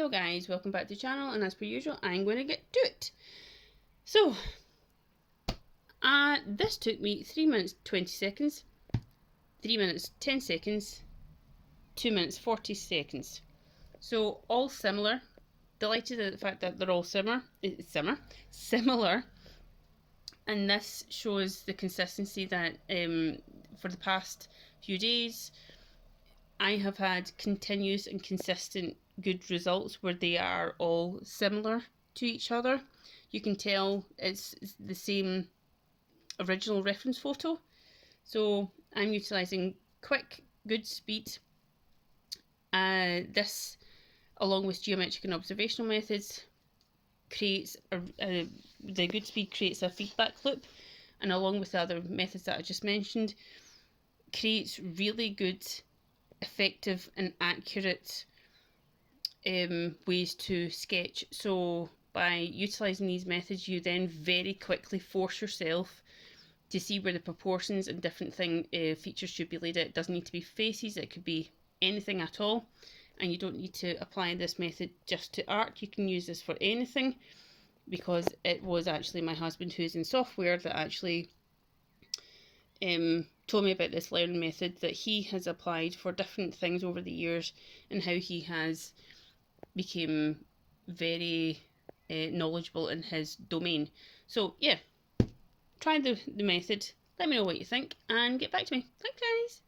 Hello guys, welcome back to the channel, and as per usual I'm going to get to it. So this took me 3 minutes 20 seconds, 3 minutes 10 seconds, 2 minutes 40 seconds. So all similar. Delighted at the fact that they're all similar, and this shows the consistency that for the past few days I have had continuous and consistent good results where they are all similar to each other. You can tell it's the same original reference photo. So I'm utilising quick, good speed. This, along with geometric and observational methods, creates the good speed creates a feedback loop, and along with the other methods that I just mentioned, creates really good, effective and accurate ways to sketch. So by utilising these methods, you then very quickly force yourself to see where the proportions and different features should be laid out. It doesn't need to be faces, it could be anything at all, and you don't need to apply this method just to art. You can use this for anything, because it was actually my husband, who's in software, that actually told me about this learning method that he has applied for different things over the years, and how he has become very knowledgeable in his domain. So yeah, try the method, let me know what you think, and get back to me. Thanks guys!